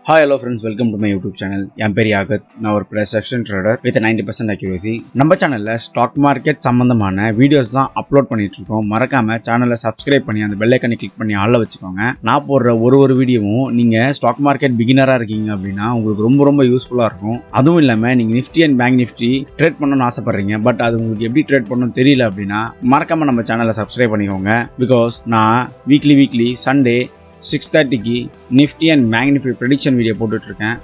Hi, hello friends, welcome to my YouTube channel. என் பேர் Yagath. நான் ஒரு precision trader with 90% accuracy. நம்ம சேனல்ல ஸ்டாக் மார்க்கெட் சம்பந்தமான வீடியோஸ் தான் அப்லோட் பண்ணிட்டு இருக்கோம். மறக்காம சேனலை சப்ஸ்கிரைப் பண்ணி அந்த பெல் ஐகானை கிளிக் பண்ணி ஆல்ல வச்சுக்கோங்க. நான் போடுற ஒரு வீடியோவும் நீங்க ஸ்டாக் மார்க்கெட் பிகினரா இருக்கீங்க அப்படின்னா உங்களுக்கு ரொம்ப யூஸ்ஃபுல்லா இருக்கும். அதுவும் இல்லாம நீங்க Nifty and bank Nifty trade பண்ணணும்னு ஆசைப்படுறீங்க, பட் அது உங்களுக்கு எப்படி ட்ரேட் பண்ணணும்னு தெரியல அப்படின்னா மறக்காம நம்ம சேனலை சப்ஸ்கிரைப் பண்ணிக்கோங்க. பிகாஸ் நான் வீக்லி சண்டே 6:30க்கு Nifty and bank Nifty prediction video போட்டுட்ருக்கேன்.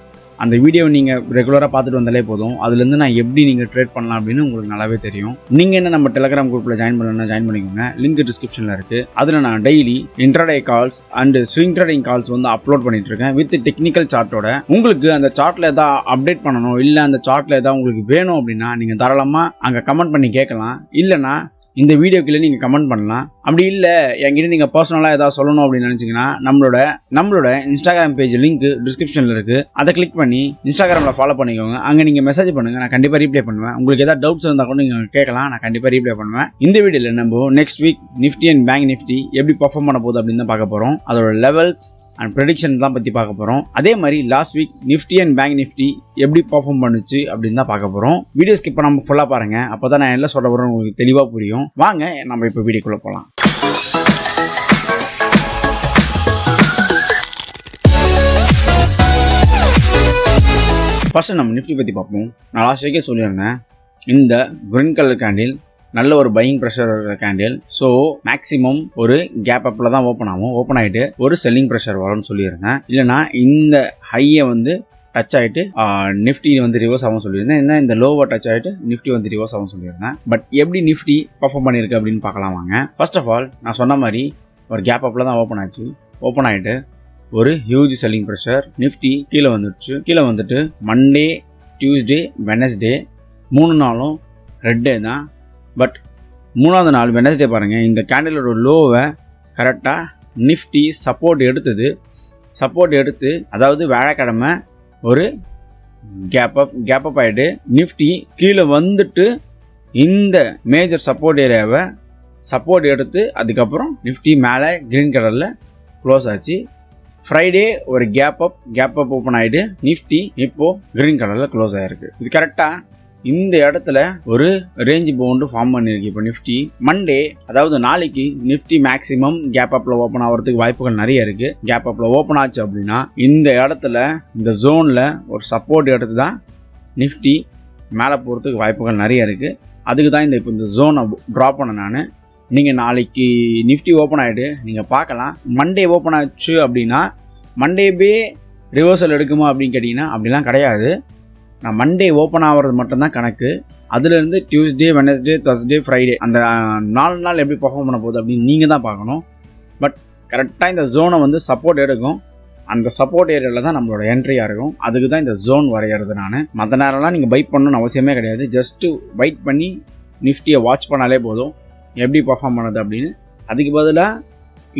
அந்த வீடியோ நீங்கள் ரெகுலராக பார்த்துட்டு வந்தாலே போதும். அதுலேருந்து நான் எப்படி நீங்கள் ட்ரேட் பண்ணலாம் அப்படின்னு உங்களுக்கு நல்லாவே தெரியும். நீங்கள் என்ன நம்ம டெலிகிராம் குரூப்பில் ஜாயின் பண்ணணும்னா ஜாயின் பண்ணிக்கோங்க. லிங்க் டிஸ்கிரிப்ஷனில் இருக்குது. அதில் நான் daily intraday calls and swing trading calls வந்து அப்லோட் பண்ணிட்டு இருக்கேன் வித் டெக்னிக்கல் சார்ட்டோட. உங்களுக்கு அந்த சார்ட்டில் எதாவது அப்டேட் பண்ணணும், இல்லை அந்த சார்ட்டில் எதாவது உங்களுக்கு வேணும் அப்படின்னா நீங்கள் தாராளமாக அங்கே கமெண்ட் பண்ணி கேட்கலாம். இல்லைனா இந்த வீடியோக்குள்ளே நீங்கள் கமெண்ட் பண்ணலாம். அப்படி இல்லை என்கிட்ட நீங்கள் பர்சனலாக ஏதாவது சொல்லணும் அப்படின்னு நினச்சிங்கன்னா நம்மளோட இன்ஸ்டாகிராம் பேஜ் லிங்க் டிஸ்கிரிப்ஷனில் இருக்குது. அதை கிளிக் பண்ணி இன்ஸ்டாகிராமில் ஃபாலோ பண்ணிக்கோங்க. அங்கே நீங்கள் மெசேஜ் பண்ணுங்கள், நான் கண்டிப்பாக ரீப்ளை பண்ணுவேன். உங்களுக்கு ஏதாவது டவுட்ஸ் இருந்தால் கூட நீங்கள் கேட்கலாம், நான் கண்டிப்பாக ரீப்ளை பண்ணுவேன். இந்த வீடியோவில் நம்ம next week Nifty and bank Nifty எப்படி பர்ஃபார்ம் பண்ண போகுது அப்படின்னு தான் பார்க்க போகிறோம். அதோட லெவல்ஸ் அண்ட் ப்ரெடிக்ஷன் தான் பற்றி பார்க்க போகிறோம். அதே மாதிரி last week Nifty and bank Nifty எப்படி பர்ஃபார்ம் பண்ணுச்சு அப்படின்னு தான் பார்க்க போகிறோம். வீடியோ ஸ்கிப் பண்ணாமல் ஃபுல்லாக பாருங்கள், அப்போ தான் நான் எல்லாம் சொல்ல போகிறேன் உங்களுக்கு தெளிவாக புரியும். வாங்க நம்ம இப்போ வீடியோக்குள்ளே போகலாம். ஃபர்ஸ்ட் நம்ம நிஃப்டி பற்றி பார்ப்போம். நான் லாஸ்ட் வீக்கே சொல்லியிருந்தேன், இந்த கிரீன் கலர் கேண்டில் நல்ல ஒரு buying pressure candle. So maximum ஒரு கேப் அப்பில் தான் ஓப்பன் ஆகும். ஓப்பன் ஆகிட்டு ஒரு செல்லிங் ப்ரெஷர் வரும்னு சொல்லியிருந்தேன். இல்லைனா இந்த ஹையை வந்து டச் ஆகிட்டு நிஃப்டி வந்து ரிவர்ஸ் ஆகும் சொல்லியிருந்தேன். இந்த லோவை டச் ஆகிட்டு நிஃப்டி வந்து ரிவர்ஸ் ஆகும் சொல்லியிருந்தேன். பட் எப்படி நிஃப்டி பர்ஃபார்ம் பண்ணியிருக்கு அப்படின்னு பார்க்கலாம் வாங்க. ஃபர்ஸ்ட் ஆஃப் ஆல் நான் சொன்ன மாதிரி ஒரு கேப் அப்பில் தான் ஓப்பன் ஆச்சு. ஓப்பன் ஆகிட்டு ஒரு ஹியூஜ் செல்லிங் ப்ரெஷர். நிஃப்டி கீழே வந்துடுச்சு. கீழே வந்துட்டு மண்டே, டியூஸ்டே, வெனஸ்டே 3 நாளும் ரெட் டே தான். பட் 3ஆவது நாள் வெனஸ்டே பாருங்கள், இந்த கேண்டிலோட லோவை கரெக்டாக நிஃப்டி சப்போர்ட் எடுத்து அதாவது வியாழக்கிழமை ஒரு கேப் அப் ஆகிட்டு நிஃப்டி கீழே வந்துட்டு இந்த மேஜர் சப்போர்ட் ஏரியாவை சப்போர்ட் எடுத்து அதுக்கப்புறம் நிஃப்டி மேலே கிரீன் கலரில் க்ளோஸ் ஆச்சு. ஃப்ரைடே ஒரு கேப் அப் ஓப்பன் ஆகிட்டு நிஃப்டி இப்போது கிரீன் கலரில் க்ளோஸ் ஆகிருக்கு. இது கரெக்டாக இந்த இடத்துல ஒரு ரேஞ்ச் பவுண்டு ஃபார்ம் பண்ணியிருக்கு. இப்போ நிஃப்டி மண்டே, அதாவது நாளைக்கு நிஃப்டி மேக்ஸிமம் கேப் அப்பில் ஓப்பன் ஆகிறதுக்கு வாய்ப்புகள் நிறைய இருக்குது. கேப் அப்பில் ஓப்பன் ஆச்சு அப்படின்னா இந்த இடத்துல இந்த ஜோனில் ஒரு சப்போர்ட் எடுத்து தான் நிஃப்டி மேலே போகிறதுக்கு வாய்ப்புகள் நிறைய இருக்குது. அதுக்கு தான் இப்போ இந்த ஜோனை ட்ராப் பண்ண நான். நீங்கள் நாளைக்கு நிஃப்டி ஓப்பன் ஆகிட்டு நீங்கள் பார்க்கலாம். மண்டே ஓப்பன் ஆச்சு அப்படின்னா மண்டேவே ரிவர்சல் எடுக்குமா அப்படின்னு கேட்டிங்கன்னா அப்படிலாம் கிடையாது. நான் மண்டே ஓப்பன் ஆகிறது மட்டும்தான் கணக்கு. அதுலேருந்து டியூஸ்டே, வெனஸ்டே, தர்ஸ்டே, ஃப்ரைடே அந்த 4 நாள் எப்படி பர்ஃபார்ம் பண்ண போகுது அப்படின்னு நீங்கள் தான் பார்க்கணும். பட் கரெக்டாக இந்த ஜோனை வந்து சப்போர்ட் எடுக்கும். அந்த சப்போர்ட் ஏரியாவில் தான் நம்மளோட என்ட்ரியாக இருக்கும். அதுக்கு தான் இந்த ஜோன் வரைகிறது. நான் மற்ற நேரம்லாம் நீங்கள் பைட் பண்ணணும்னு அவசியமே கிடையாது. ஜஸ்ட்டு பைட் பண்ணி நிஃப்டியை வாட்ச் பண்ணாலே போதும் எப்படி பர்ஃபார்ம் பண்ணுது அப்படின்னு. அதுக்கு பதிலாக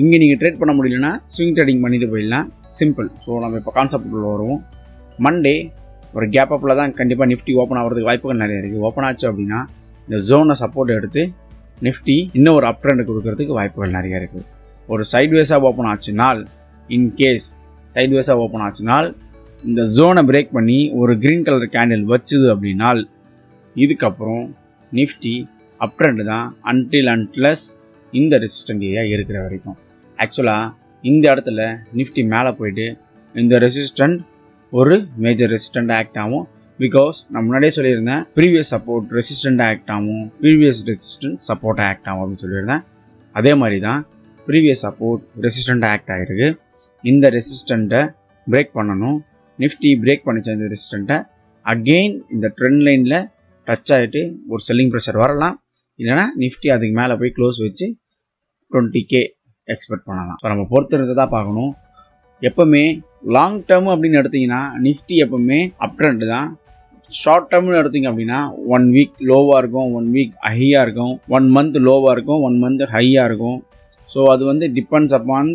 இங்கே நீங்கள் ட்ரேட் பண்ண முடியலன்னா ஸ்விங் ட்ரேடிங் பண்ணிட்டு போயிடலாம், சிம்பிள். ஸோ நம்ம இப்போ கான்செப்டுக்குள்ள வருவோம். மண்டே ஒரு கேப் அப்பில் தான் கண்டிப்பாக நிஃப்டி ஓப்பன் ஆகிறதுக்கு வாய்ப்புகள் நிறைய இருக்குது. ஓப்பன் ஆச்சு அப்படின்னா இந்த ஜோனை சப்போர்ட் எடுத்து நிஃப்டி இன்னும் ஒரு அப் ட்ரெண்ட் கொடுக்கறதுக்கு வாய்ப்புகள் நிறைய இருக்குது. ஒரு சைட்வேஸாக ஓப்பன் ஆச்சுனால், இன்கேஸ் சைட்வேஸாக ஓப்பன் ஆச்சுனால் இந்த ஜோனை பிரேக் பண்ணி ஒரு க்ரீன் கலர் கேண்டில் வச்சுது அப்படின்னால் இதுக்கப்புறம் நிஃப்டி அப் ட்ரெண்ட் தான் அன்டில் இந்த ரெசிஸ்டன்ட் ஏரியா இருக்கிற வரைக்கும். ஆக்சுவலாக இந்த இடத்துல நிஃப்டி மேலே போயிட்டு இந்த ரெசிஸ்டன்ட் ஒரு மேஜர் ரெசிஸ்டன்ட் ஆக்ட் ஆகும். பிகாஸ் நான் முன்னாடியே சொல்லியிருந்தேன், ப்ரீவியஸ் சப்போர்ட் ரெசிஸ்டன்ட் ஆக்ட் ஆகும், ப்ரீவியஸ் ரெசிஸ்டன்ட் சப்போர்ட் ஆக்ட் ஆகும் அப்படின்னு சொல்லியிருந்தேன். அதே மாதிரி தான் ப்ரீவியஸ் சப்போர்ட் ரெசிஸ்டன்ட் ஆக்ட் ஆகிருக்கு. இந்த ரெசிஸ்டண்ட்டை பிரேக் பண்ணணும். நிஃப்டி பிரேக் பண்ணிச்ச இந்த ரெசிஸ்டண்ட்டை அகெயின் இந்த ட்ரெண்ட் லைனில் டச் ஆகிட்டு ஒரு செல்லிங் ப்ரெஷர் வரலாம். இல்லைனா நிஃப்டி அதுக்கு மேலே போய் க்ளோஸ் வச்சு 20K எக்ஸ்பெக்ட் பண்ணலாம். ஸோ நம்ம பொறுத்திருந்து தான் பார்க்கணும். எப்போவுமே லாங் டேர்ம் அப்படின்னு எடுத்திங்கன்னா நிஃப்டி எப்போவுமே அப் ட்ரெண்ட் தான். ஷார்ட் டேர்ம்னு எடுத்திங்க அப்படின்னா 1 வீக் லோவாக இருக்கும், 1 வீக் ஹையாக இருக்கும், 1 மந்த் லோவாக இருக்கும், 1 மந்த் ஹையாக இருக்கும். ஸோ அது வந்து டிபெண்ட்ஸ் அப்பான்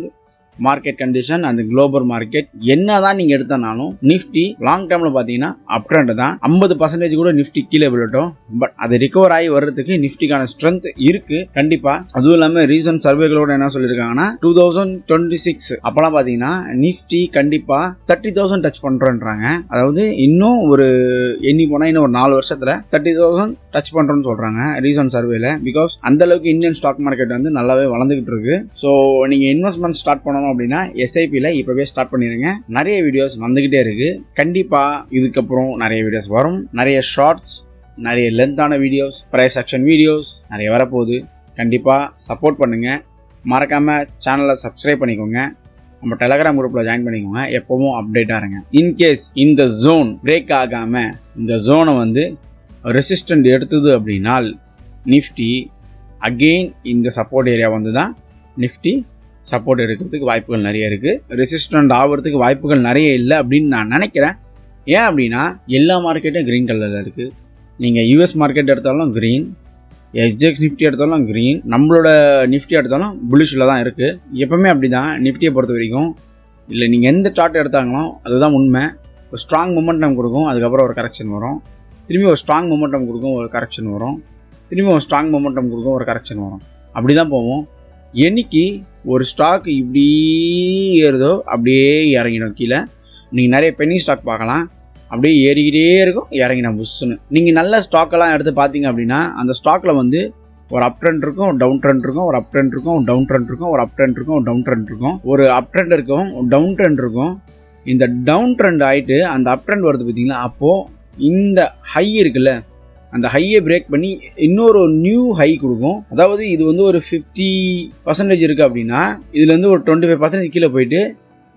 மார்க்கெட் கண்டிஷன் அந்த குளோபல் மார்க்கெட் என்னதான் நீங்க எடுத்தனாலும் நிஃப்டி லாங் டேர்ம்ல பாத்தீங்கன்னா அப் ட்ரெண்ட் தான். 50% கூட நிஃப்டி கீழே விழட்டும், பட் அது ரிகவர் ஆகி வர்றதுக்கு நிஃப்டிக்கான ஸ்ட்ரென்த் இருக்கு கண்டிப்பா. அதுவும் இல்லாம ரீசன்ட் சர்வேகளோட என்ன சொல்லியிருக்காங்கன்னா 2026 அப்பெல்லாம் பாத்தீங்கன்னா நிஃப்டி கண்டிப்பா 30,000 டச் பண்றோன்றாங்க. அதாவது இன்னும் ஒரு எண்ணி போனா இன்னும் ஒரு 4 வருஷத்துல 30,000 டச் பண்றோம்னு சொல்றாங்க ரீசன்ட் சர்வேல. பிகாஸ் அந்த அளவுக்கு இந்தியன் ஸ்டாக் மார்க்கெட் வந்து நல்லாவே வளர்ந்துகிட்டு இருக்கு. ஸோ நீங்க இன்வெஸ்ட்மெண்ட் ஸ்டார்ட் பண்ணணும் அப்படின்னா எஸ்ஐபியில் இப்பவே ஸ்டார்ட் பண்ணிருங்க. நிறைய வீடியோஸ் வந்துகிட்டே இருக்கு. கண்டிப்பா இதுக்கப்புறம் நிறைய வீடியோஸ் வரும். நிறைய ஷார்ட்ஸ், நிறைய லென்த்தான வீடியோஸ், பிரைஸ் ஆக்ஷன் வீடியோஸ் நிறைய வரப்போகுது. கண்டிப்பா சப்போர்ட் பண்ணுங்க. மறக்காம சேனலை சப்ஸ்கிரைப் பண்ணிக்கோங்க. நம்ம டெலகிராம் குரூப்ல ஜாயின் பண்ணிக்கோங்க. எப்பவும் அப்டேட்டா இருங்க. இன்கேஸ் இந்த ஜோன் பிரேக் ஆகாம இந்த ஜோனை வந்து ரெசிஸ்டன்ட் எடுத்தது அப்படின்னால் நிஃப்டி அகெயின் இந்த சப்போர்ட் ஏரியா வந்து தான் நிஃப்டி சப்போர்ட் இருக்கிறதுக்கு வாய்ப்புகள் நிறைய இருக்கு. ரெசிஸ்டன்ட் ஆகிறதுக்கு வாய்ப்புகள் நிறைய இல்லை அப்படின்னு நான் நினைக்கிறேன். ஏன் அப்படின்னா எல்லா மார்க்கெட்டும் கிரீன் கலர்ல இருக்கு. நீங்க யூஎஸ் மார்க்கெட் எடுத்தாலும் கிரீன், எஸ்ஜெக்ஸ் நிஃப்டி எடுத்தாலும் கிரீன், நம்மளோட நிஃப்டி எடுத்தாலும் புல்லிஷ்ல தான் இருக்கு. எப்பவுமே அப்படிதான் நிஃப்டியை பொறுத்த வரைக்கும். இல்லை நீங்க எந்த சார்ட் எடுத்தாங்களோ அதுதான் உண்மை. ஒரு ஸ்ட்ராங் மொமெண்டம் கொடுக்கும், அதுக்கப்புறம் ஒரு கரெக்ஷன் வரும். திரும்பி ஒரு ஸ்ட்ராங் மொமெண்டம் கொடுக்கும், ஒரு கரெக்ஷன் வரும். திரும்பி ஒரு ஸ்ட்ராங் மொமெண்டம் கொடுக்கும், ஒரு கரெக்ஷன் வரும். அப்படி தான் போவோம். என்னைக்கு ஒரு ஸ்டாக் இப்படி ஏறுதோ அப்படியே இறங்கிடும் கீழே. நீங்கள் நிறைய பென்னி ஸ்டாக் பார்க்கலாம், அப்படியே ஏறிக்கிட்டே இருக்கும், இறங்கிடும் புஷ்ஷுன்னு. நீங்கள் நல்ல ஸ்டாக்கெல்லாம் எடுத்து பார்த்தீங்க அப்படின்னா அந்த ஸ்டாக்கில் வந்து ஒரு அப் ட்ரெண்ட் இருக்கும், ஒரு டவுன் ட்ரெண்ட் இருக்கும், ஒரு அப் ட்ரெண்ட் இருக்கும், ஒரு டவுன் ட்ரெண்ட் இருக்கும், ஒரு அப் ட்ரெண்ட் இருக்கும், ஒரு டவுன் ட்ரெண்ட் இருக்கும், ஒரு அப் ட்ரெண்ட் இருக்கும், ஒரு டவுன் ட்ரெண்ட் இருக்கும். இந்த டவுன் ட்ரெண்ட் ஆகிட்டு அந்த அப் ட்ரெண்ட் வருது பார்த்தீங்களா, அப்போது இந்த ஹை இருக்குல்ல, அந்த ஹையை பிரேக் பண்ணி இன்னொரு நியூ ஹை கொடுக்கும். அதாவது இது வந்து ஒரு 50% இருக்கு அப்படின்னா இதுல இருந்து ஒரு 25% கீழே போயிட்டு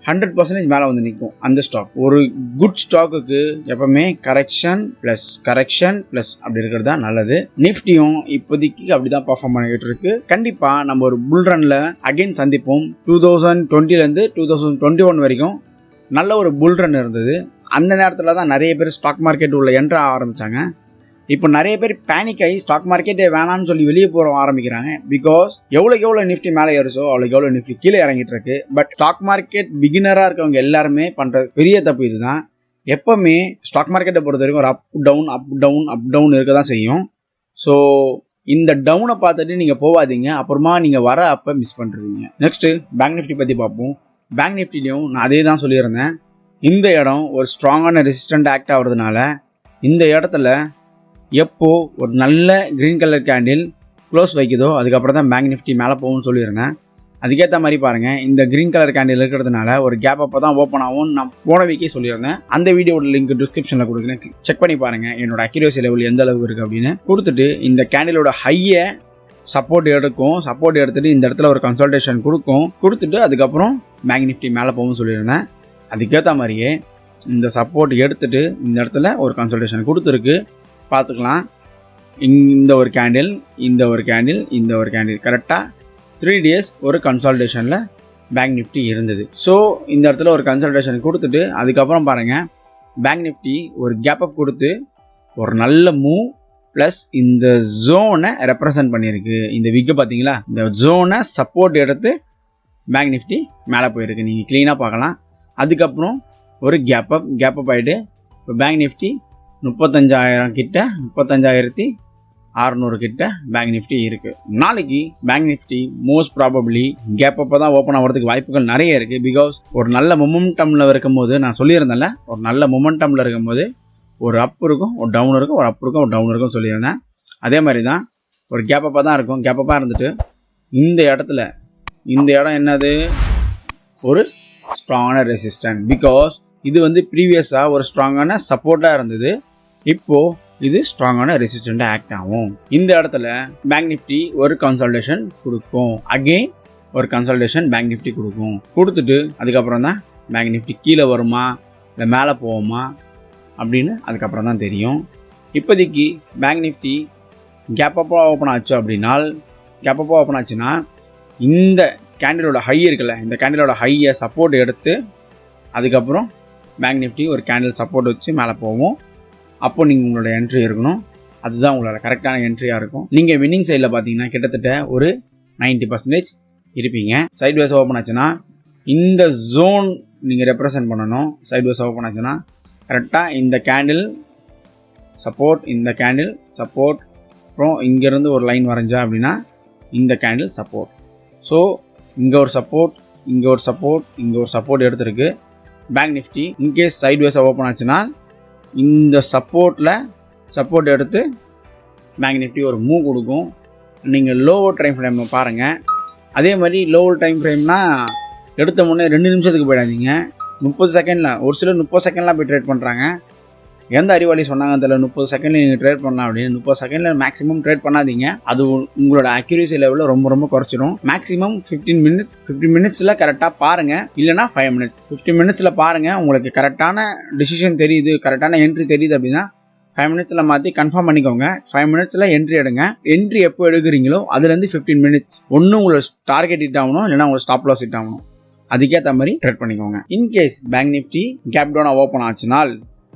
100% மேலே வந்து நிற்கும் அந்த ஸ்டாக். ஒரு குட் ஸ்டாக்குக்கு எப்பவுமே கரெக்ஷன் பிளஸ் அப்படி இருக்கிறது தான் நல்லது. நிஃப்டியும் இப்போதைக்கு அப்படிதான் பர்ஃபார்ம் பண்ணிக்கிட்டு இருக்கு. கண்டிப்பா நம்ம ஒரு புல் ரன்ல அகைன் சந்திப்போம். 2020 2021 வரைக்கும் நல்ல ஒரு புல் ரன் இருந்தது. அந்த நேரத்தில் தான் நிறைய பேர் ஸ்டாக் மார்க்கெட் உள்ள என்ட்ர ஆரம்பிச்சாங்க. இப்போ நிறைய பேர் பேனிக் ஆகி ஸ்டாக் மார்க்கெட்டே வேணாம்னு சொல்லி வெளியே போக ஆரம்பிக்கிறாங்க. பிகாஸ் எவ்வளோ நிஃப்டி மேலே ஏறுச்சோ அவ்வளோ நிஃப்டி கீழே இறங்கிட்டு இருக்கு. பட் ஸ்டாக் மார்க்கெட் பிகினராக இருக்கவங்க எல்லாருமே பண்ற பெரிய தப்பு இதுதான். எப்பவுமே ஸ்டாக் மார்க்கெட்டை பொறுத்த வரைக்கும் ஒரு அப் டவுன் இருக்க தான் செய்யும். ஸோ இந்த டவுனை பார்த்துட்டு நீங்கள் போகாதீங்க, அப்புறமா நீங்கள் வர அப்போ மிஸ் பண்ணுறீங்க. நெக்ஸ்ட் பேங்க் நிஃப்டி பற்றி பார்ப்போம். பேங்க் நிஃப்டிலையும் நான் அதே தான் சொல்லியிருந்தேன். இந்த இடம் ஒரு ஸ்ட்ராங்கான ரெசிஸ்டன்ட் ஆக்ட் ஆகிறதுனால இந்த இடத்துல எப்போ ஒரு நல்ல கிரீன் கலர் கேண்டில் க்ளோஸ் வைக்குதோ அதுக்கப்புறம் தான் பேங்க் நிஃப்டி மேலே போகும்னு சொல்லியிருந்தேன். அதுக்கேற்ற மாதிரி பாருங்கள், இந்த கிரீன் கலர் கேண்டில் இருக்கிறதுனால ஒரு கேப் அப்போ தான் ஓப்பன் ஆகும்னு நான் போன வீக்கே சொல்லியிருந்தேன். அந்த வீடியோட லிங்க் டிஸ்கிரிப்ஷனில் கொடுக்குறேன், செக் பண்ணி பாருங்கள் என்னோட அக்யூரசி லெவல் எந்த அளவுக்கு இருக்குது அப்படின்னு. கொடுத்துட்டு இந்த கேண்டிலோட ஹையை சப்போர்ட் எடுத்துட்டு இந்த இடத்துல ஒரு கன்சல்டேஷன் கொடுத்துட்டு அதுக்கப்புறம் பேங்க் நிஃப்டி மேலே போகும்னு சொல்லியிருந்தேன். அதுக்கேற்ற மாதிரியே இந்த சப்போர்ட் எடுத்துட்டு இந்த இடத்துல ஒரு கன்சல்டேஷன் கொடுத்துருக்கு, பார்த்துக்கலாம். இந்த ஒரு கேண்டில் கரெக்டாக 3 days ஒரு கன்சல்டேஷனில் பேங்க் நிஃப்டி இருந்தது. ஸோ இந்த இடத்துல ஒரு கன்சல்டேஷன் கொடுத்துட்டு அதுக்கப்புறம் பாருங்கள் பேங்க் நிஃப்டி ஒரு கேப் அப் கொடுத்து ஒரு நல்ல மூவ் ப்ளஸ் இந்த ஜோனை ரெப்ரசன்ட் பண்ணியிருக்கு. இந்த விக்கை பார்த்தீங்களா, இந்த ஜோனை சப்போர்ட் எடுத்து பேங்க் நிஃப்டி மேலே போயிருக்கு, நீங்கள் க்ளீனாக பார்க்கலாம். அதுக்கப்புறம் ஒரு கேப் அப் ஆகிட்டு இப்போ பேங்க் நிஃப்டி 35,000 கிட்ட 35,600 கிட்ட பேங்க் நிஃப்டி இருக்குது. நாளைக்கு bank nifty most probably gap அப்போ தான் ஓப்பன் ஆகிறதுக்கு வாய்ப்புகள் நிறைய இருக்குது. பிகாஸ் ஒரு நல்ல மொமெண்டமில் இருக்கும்போது நான் சொல்லியிருந்தேன்ல, ஒரு நல்ல மொமெண்டமில் இருக்கும்போது ஒரு அப் இருக்கும், ஒரு டவுன் இருக்கும், ஒரு அப் இருக்கும், ஒரு டவுன் இருக்கும் சொல்லியிருந்தேன். அதே மாதிரி தான் ஒரு கேப் அப்போ தான் இருக்கும். கேப் அப்பாக இருந்துட்டு இந்த இடம் என்னது, ஒரு ஸ்ட்ராங்கான ரெசிஸ்டன்ட். பிகாஸ் இது வந்து ப்ரீவியஸாக ஒரு ஸ்ட்ராங்கான சப்போர்ட்டாக இருந்தது, இப்போது இது ஸ்ட்ராங்கான ரெசிஸ்டண்ட்டாக ஆக்ட் ஆகும். இந்த இடத்துல பேங்க் நிஃப்டி ஒரு கன்சல்டேஷன் கொடுக்கும், அகெயின் ஒரு கன்சல்டேஷன் பேங்க் நிஃப்டி கொடுத்துட்டு அதுக்கப்புறம் தான் பேங்க் நிஃப்டி கீழே வருமா இல்லை மேலே போகுமா அப்படின்னு அதுக்கப்புறம் தான் தெரியும். இப்போதைக்கு பேங்க் நிஃப்டி கேப் அப்பாக ஓப்பன் ஆச்சுன்னா இந்த கேண்டிலோட ஹை இருக்குல்ல, இந்த கேண்டிலோட ஹையை சப்போர்ட் எடுத்து அதுக்கப்புறம் பேங்க் நிஃப்டி ஒரு கேண்டில் சப்போர்ட் வச்சு மேலே போவோம். அப்போ நீங்கள் உங்களோட என்ட்ரி இருக்கணும், அதுதான் உங்களோட கரெக்டான என்ட்ரியாக இருக்கும். நீங்கள் வின்னிங் சைடில் பார்த்தீங்கன்னா கிட்டத்தட்ட ஒரு 90% இருப்பீங்க. சைட் வேஸ் ஓப்பன் ஆச்சுன்னா இந்த ஜோன் நீங்கள் ரெப்ரசன்ட் பண்ணணும். சைட்வேஸ் ஓப்பன் ஆச்சுன்னா கரெக்டாக இந்த கேண்டில் சப்போர்ட், இந்த கேண்டில் சப்போர்ட், அப்புறம் இங்கேருந்து ஒரு லைன் வரைஞ்சா அப்படின்னா இந்த கேண்டில் சப்போர்ட். ஸோ இங்கே ஒரு சப்போர்ட், இங்கே ஒரு சப்போர்ட், இங்கே ஒரு சப்போர்ட் எடுத்துருக்கு. பேங்க் நிஃப்டி இன்கேஸ் சைட்வேஸாக ஓப்பன் ஆச்சுன்னா இந்த சப்போர்ட் எடுத்து பேங்க் நிஃப்டி ஒரு மூவ் கொடுக்கும். நீங்கள் லோவர் டைம் ஃப்ரேம் பாருங்கள். அதே மாதிரி லோவர் டைம் ஃப்ரேம்னா எடுத்த முன்னே 2 நிமிஷத்துக்கு போயிடாதீங்க. 30 செகண்டில் ஒரு சிலர் 30 செகண்ட்லாம் போய் ட்ரேட் பண்ணுறாங்க. எந்த அறிவாளி சொன்னாங்க அதில் 30 செகண்டில் நீங்கள் ட்ரேட் பண்ணலாம் அப்படின்னு. 30 செகண்டில் மேக்ஸிமம் ட்ரேட் பண்ணாதீங்க. அது உங்களோட அக்யூரேசி லெவலில் ரொம்ப ரொம்ப குறைச்சிடும். மேக்ஸிமம் 15 மினிட்ஸில் கரெக்டாக பாருங்கள், இல்லைனா 5 மினிட்ஸ். 15 மினிட்ஸில் பாருங்கள், உங்களுக்கு கரெக்டான டிசிஷன் தெரியுது, கரெக்டான என்ட்ரி தெரியுது அப்படின்னா 5 மினிட்ஸில் மாற்றி கன்ஃபார்ம் பண்ணிக்கோங்க. 5 மினிட்ஸில் என்ட்ரி எடுங்க. என்ட்ரி எப்போ எடுக்கிறீங்களோ அதுலேருந்து 15 மினிட்ஸ் ஒன்று உங்களோட டார்கெட் ஹிட் ஆகணும், இல்லைனா உங்களோட ஸ்டாப் லாஸ் ஹிட் ஆகணும். அதுக்கேற்ற மாதிரி ட்ரேட் பண்ணிக்கோங்க. இன்கேஸ் பேங்க் நிஃப்டி கேப் டவுனாக ஓப்பன் ஆச்சுனால்,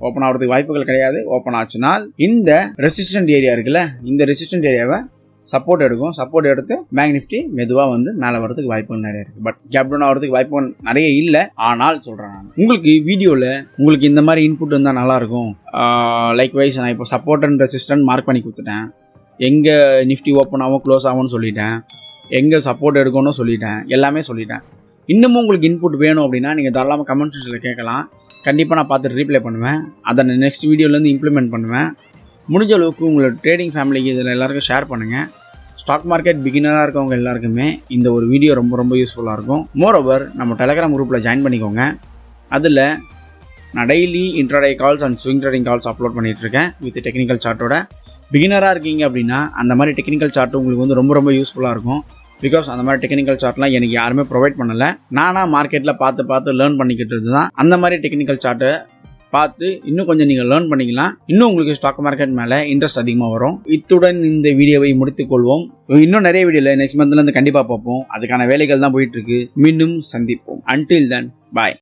ஓப்பன் ஆகிறதுக்கு வாய்ப்புகள் கிடையாது. ஓப்பன் ஆச்சுனால் இந்த ரெசிஸ்டன்ட் ஏரியா இருக்குல்ல, இந்த ரெசிஸ்டன்ட் ஏரியாவை சப்போர்ட் எடுக்கும். சப்போர்ட் எடுத்து பேங்க் நிஃப்டி மெதுவாக வந்து மேலே வரதுக்கு வாய்ப்புகள் நிறைய இருக்குது. பட் கேப் டவுன் ஆகிறதுக்கு வாய்ப்புகள் நிறைய இல்லை. ஆனால் சொல்கிறேன் நான் உங்களுக்கு வீடியோவில் உங்களுக்கு இந்த மாதிரி இன்புட் இருந்தால் நல்லாயிருக்கும். லைக் வைஸ் நான் இப்போ சப்போர்ட் அண்ட் ரெசிஸ்டன்ட் மார்க் பண்ணி கொடுத்துட்டேன். எங்கே நிஃப்டி ஓப்பன் ஆகும் க்ளோஸ் ஆகும்னு சொல்லிட்டேன். எங்கே சப்போர்ட் எடுக்கணும்னு சொல்லிட்டேன். எல்லாமே சொல்லிட்டேன். இன்னமும் உங்களுக்கு இன்புட் வேணும் அப்படின்னா நீங்கள் தாராளமாக கமெண்ட் செக்ஷனில் கேட்கலாம். கண்டிப்பாக நான் பார்த்துட்டு ரீப்ளை பண்ணுவேன். அதை நான் நெக்ஸ்ட் வீடியோலேருந்து இம்ப்ளிமெண்ட் பண்ணுவேன். முடிஞ்ச அளவுக்கு உங்களோட ட்ரேடிங் ஃபேமிலிக்கு இதில் எல்லாருக்கும் ஷேர் பண்ணுங்கள். ஸ்டாக் மார்க்கெட் பிகினராக இருக்கவங்க எல்லாருக்குமே இந்த ஒரு வீடியோ ரொம்ப ரொம்ப யூஸ்ஃபுல்லாக இருக்கும். மோரோவர் நம்ம டெலகிராம் குரூப்பில் ஜாயின் பண்ணிக்கோங்க. அதில் நான் daily intraday calls and swing trading calls upload பண்ணிகிட்ருக்கேன் வித் டெக்னிக்கல் சார்ட்டோட. பிகினராக இருக்கீங்க அப்படின்னா அந்த மாதிரி டெக்னிக்கல் சார்ட் உங்களுக்கு வந்து ரொம்ப ரொம்ப யூஸ்ஃபுல்லாக இருக்கும். பிகாஸ் அந்த மாதிரி டெக்னிக்கல் சார்ட்லாம் எனக்கு யாருமே ப்ரொவைட் பண்ணலை. நானாக மார்க்கெட்டில் பார்த்து லேர்ன் பண்ணிக்கிட்டு தான் அந்த மாதிரி டெக்னிக்கல் சார்ட்டை பார்த்து இன்னும் கொஞ்சம் நீங்கள் லேர்ன் பண்ணிக்கலாம். இன்னும் உங்களுக்கு ஸ்டாக் மார்க்கெட் மேலே இன்ட்ரெஸ்ட் அதிகமாக வரும். இத்துடன் இந்த வீடியோவை முடித்துக்கொள்வோம். இன்னும் நிறைய வீடியோவில் நெக்ஸ்ட் மந்த்லேருந்து கண்டிப்பாக பார்ப்போம். அதுக்கான வேலைகள் தான் போயிட்டுருக்கு. மீண்டும் சந்திப்போம். Until then, bye.